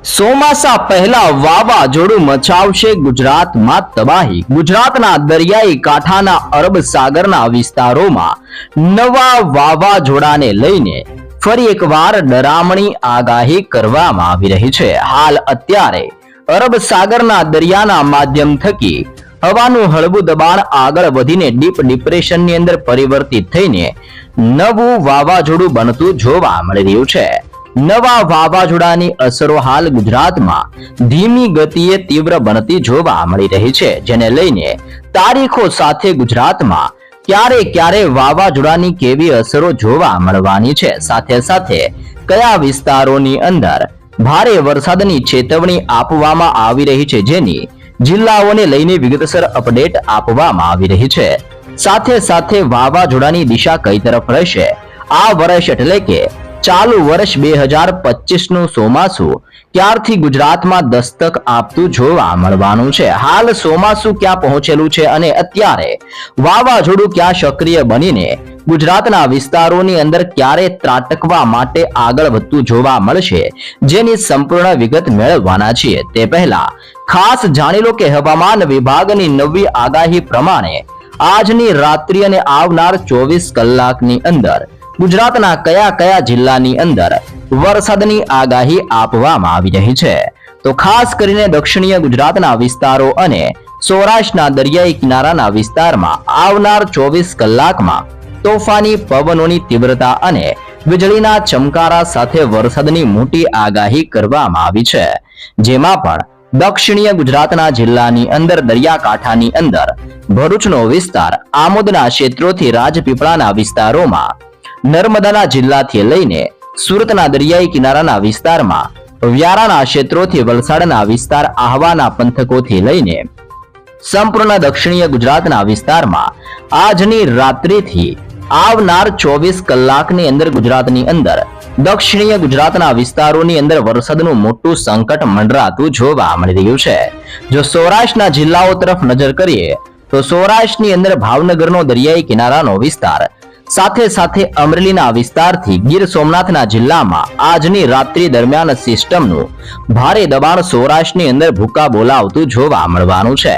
ચોમાસા પહેલા વાવાઝોડું મચાવશે ગુજરાતમાં તબાહી। ગુજરાતના દરિયાઈ કાંઠાના અરબ સાગરના વિસ્તારોમાં નવા વાવાઝોડાને લઈને ફરી એકવાર ડરામણી આગાહી કરવામાં આવી રહી છે। હાલ અત્યારે અરબ સાગરના દરિયાના માધ્યમ થકી હવાનું હળવું દબાણ આગળ વધીને ડીપ ડિપ્રેશનની અંદર પરિવર્તિત થઈને નવું વાવાઝોડું બનતું જોવા મળી રહ્યું છે। નવા વાવાઝોડાની અસરો હાલ ગુજરાતમાં ધીમી ગતિએ તીવ્ર બનતી જોવા મળી રહી છે, જેને લઈને તારીખો સાથે ગુજરાતમાં ક્યારે વાવાઝોડાની કેવી અસરો જોવા મળવાની છે, સાથે સાથે કયા વિસ્તારોની અંદર ભારે વરસાદની ચેતવણી આપવામાં આવી રહી છે, જેની જિલ્લાઓને લઈને વિગતસર અપડેટ આપવામાં આવી રહી છે। સાથે સાથે વાવાઝોડાની દિશા કઈ તરફ રહેશે, આ વર્ષ એટલે કે ચાલુ વર્ષ 2025 નું ચોમાસું ક્યારથી ગુજરાતમાં દસ્તક આપતું જોવા મળવાનું છે। હાલ ચોમાસું ક્યાં પહોંચેલું છે અને અત્યારે વાવાઝોડું ક્યાં સક્રિય બનીને ગુજરાતના વિસ્તારોની અંદર ક્યારે ત્રાટકવા માટે આગળ વધતું જોવા મળશે, જેની સંપૂર્ણ વિગત મેળવવાના છીએ। તે પહેલા ખાસ જાણી લો કે હવામાન વિભાગની નવી આગાહી પ્રમાણે આજની રાત્રિ અને આવનાર 24 કલાકની અંદર ગુજરાતના કયા જિલ્લાની અંદર વરસાદની આગાહી આપવામાં આવી રહી છે, તો ખાસ કરીને દક્ષિણીય ગુજરાતના વિસ્તારો અને સૌરાષ્ટ્રના દરિયાઈ કિનારાના વિસ્તારમાં આવનાર 24 કલાકમાં તોફાની પવનોની તીવ્રતા અને વીજળીના ચમકારા સાથે વરસાદની મોટી આગાહી કરવામાં આવી છે। જેમાં પણ દક્ષિણીય ગુજરાતના જિલ્લાની અંદર દરિયાકાંઠાની અંદર ભરૂચનો વિસ્તાર, આમોદના ક્ષેત્રોથી રાજપીપળાના વિસ્તારોમાં, નર્મદાના જિલ્લાથી લઈને સુરતના દરિયાઈ કિનારાના વિસ્તારમાં, વ્યારાના ક્ષેત્રોથી વલસાડના વિસ્તાર, આહવાના પંથકોથી લઈને સંપૂર્ણ દક્ષિણીય ગુજરાતના વિસ્તારમાં આજની રાત્રિથી આવનાર 24 કલાકની અંદર ગુજરાતની અંદર દક્ષિણીય ગુજરાતના વિસ્તારોની અંદર વરસાદનું મોટું સંકટ મંડરાતું જોવા મળી રહ્યું છે। જો સૌરાષ્ટ્રના જિલ્લાઓ તરફ નજર કરીએ તો સૌરાષ્ટ્રની અંદર ભાવનગરનો દરિયાઈ કિનારાનો વિસ્તાર, સાથે સાથે અમરેલીના વિસ્તારથી ગીર સોમનાથના જિલ્લામાં આજની રાત્રિ દરમિયાન સિસ્ટમનું ભારે દબાણ સૌરાષ્ટ્રની અંદર ભૂકા બોલાવતું જોવા મળવાનું છે।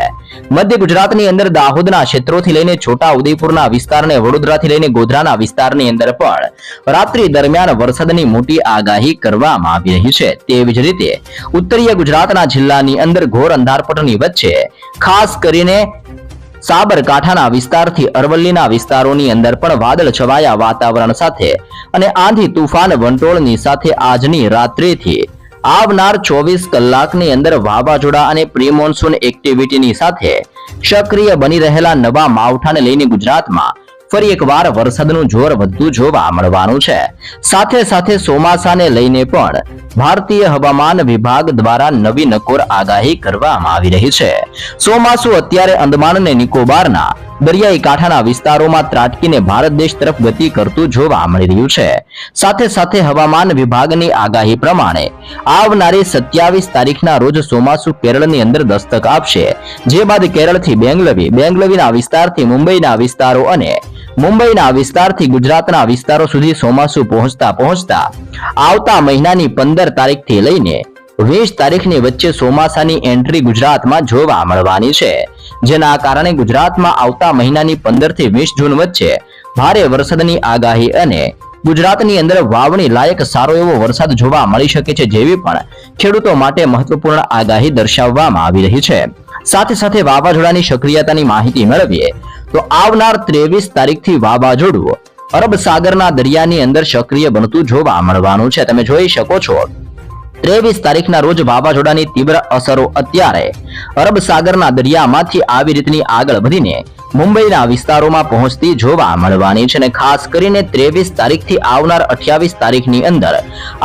મધ્ય ગુજરાતની અંદર દાહોદના ક્ષેત્રોથી લઈને છોટા ઉદેપુરના વિસ્તારને વડોદરાથી લઈને ગોધરાના વિસ્તારની અંદર પણ રાત્રિ દરમિયાન વરસાદની મોટી આગાહી કરવામાં આવી રહી છે। તેવી જ રીતે ઉત્તરીય ગુજરાતના જિલ્લાની અંદર ઘોર અંધારપટની વચ્ચે ખાસ કરીને સાબરકાંઠાના વિસ્તારથી અરવલ્લીના વિસ્તારોની અંદર પણ વાદળ છવાયા વાતાવરણ સાથે અને આંધી તુફાન વંટોળની સાથે આજની રાત્રિથી આવનાર 24 કલાકની અંદર વાવાઝોડા અને પ્રી મોન્સૂન એક્ટિવિટીની સાથે સક્રિય બની રહેલા નવા માવઠાને લઈને ગુજરાતમાં ફરી એકવાર વરસાદનું જોર વધતું જોવા મળવાનું છે। સાથે સાથે ચોમાસાને લઈને પણ ભારતીય હવામાન વિભાગ દ્વારા નવી નકોર આગાહી કરવામાં આવી રહી છે। ચોમાસું અત્યારે અંદમાન અને નિકોબારના દરિયાઈ કાંઠાના વિસ્તારોમાં ત્રાટકીને ભારત દેશ તરફ ગતિ કરતું જોવા મળી રહ્યું છે। સાથે સાથે હવામાન વિભાગની આગાહી પ્રમાણે આવનારી 27 તારીખના રોજ ચોમાસું કેરળની અંદર દસ્તક આપશે, જે બાદ કેરળથી બેંગલવીના વિસ્તારથી મુંબઈના વિસ્તારો અને મુંબઈના વિસ્તારથી ગુજરાતના વિસ્તારો સુધી ચોમાસું પહોંચતા આવતા મહિનાની 15 તારીખથી લઈને 20 તારીખની વચ્ચે ચોમાસાની એન્ટ્રી ગુજરાતમાં જોવા મળવાની છે, જેના કારણે ગુજરાતમાં આવતા મહિનાની 15 થી 20 જૂન વચ્ચે ભારે વરસાદની આગાહી અને ગુજરાતની અંદર વાવણી લાયક સારો એવો વરસાદ જોવા મળી શકે છે, જેવી પણ ખેડૂતો માટે મહત્વપૂર્ણ આગાહી દર્શાવવામાં આવી રહી છે। સાથે સાથે વાવાઝોડાની સક્રિયતાની માહિતી મેળવીએ તો આવનાર 23 તારીખથી વાવાઝોડું અરબ સાગરના દરિયાની અંદર સક્રિય બનતું જોવા મળવાનું છે। તમે જોઈ શકો છો 23 તારીખના રોજ વાવાઝોડાની તીવ્ર અસરો અત્યારે અરબ સાગરના દરિયામાંથી આવી રીતની આગળ વધીને મુંબઈના વિસ્તારોમાં પહોંચતી જોવા મળવાની છે, અને ખાસ કરીને 23 તારીખથી આવનાર 28 તારીખની અંદર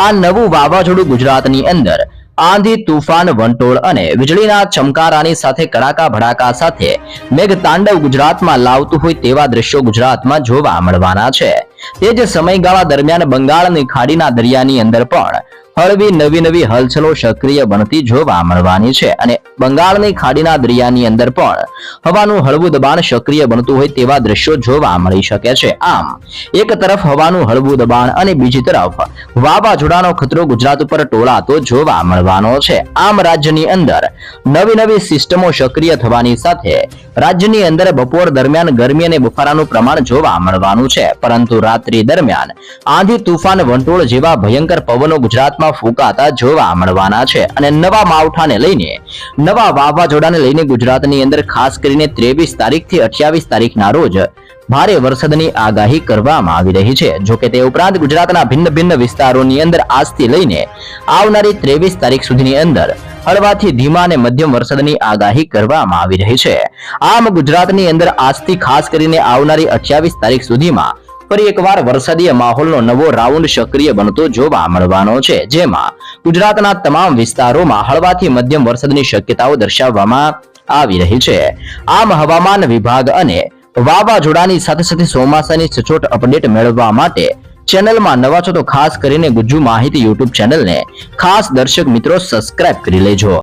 આ નવું વાવાઝોડું ગુજરાતની અંદર આંધી તુફાન વંટોળ અને વીજળીના ચમકારાની સાથે કડાકા ભડાકા સાથે મેઘતાંડવ ગુજરાતમાં લાવતું હોય તેવા દ્રશ્યો ગુજરાતમાં જોવા મળવાના છે। તે જ સમયગાળા દરમિયાન બંગાળની ખાડીના દરિયાની અંદર પણ હળવી નવી હલચલો સક્રિય બનતી જોવા મળવાની છે અને બંગાળની ખાડીના દરિયાની અંદર પણ હવાનું હળવું દબાણ સક્રિય બનતું હોય તેવા દ્રશ્યો જોવા મળી શકે છે. આમ એક તરફ હવાનું હળવું દબાણ અને બીજી તરફ વાવાઝોડાનો ખતરો ગુજરાત ઉપર ટોળાતો જોવા મળવાનો છે. આમ રાજ્યની અંદર નવી સિસ્ટમો સક્રિય થવાની સાથે રાજ્યની અંદર બપોર દરમિયાન ગરમી અને બફારાનું પ્રમાણ જોવા મળવાનું છે, પરંતુ રાત્રિ દરમિયાન આંધી તુફાન વંટોળ જેવા ભયંકર પવનો ગુજરાતમાં ફૂંકાતા જોવા મળવાના છે અને નવા માવઠાને લઈને નવા વાવાઝોડાને લઈને ગુજરાતની અંદર ખાસ કરીને 23 તારીખથી 28 તારીખના રોજ ભારે વરસાદની આગાહી કરવામાં આવી રહી છે. જોકે તે ઉપરાંત ગુજરાતના ભિન્ન વિસ્તારોની અંદર આજથી લઈને આવનારી 23 તારીખ સુધીની અંદર હળવાથી ધીમા અને મધ્યમ વરસાદની આગાહી કરવામાં આવી રહી છે. આમ ગુજરાતની અંદર આજથી ખાસ કરીને આવનારી 28 તારીખ સુધીમાં ફરી એકવાર વરસાદીય માહોલનો નવો રાઉન્ડ સક્રિય બનતો જોવા મળવાનો છે, જેમાં ગુજરાતના તમામ વિસ્તારોમાં હળવાથી મધ્યમ વરસાદની શક્યતાઓ દર્શાવવામાં આવી રહી છે. આમ હવામાન વિભાગ અને વાવાઝોડાની સાથે ચોમાસાની સચોટ અપડેટ મેળવવા માટે ચેનલમાં નવા છો તો ખાસ કરીને ગુજ્જુ માહિતી યુટ્યુબ ચેનલને ખાસ દર્શક મિત્રો સબસ્ક્રાઇબ કરી લેજો.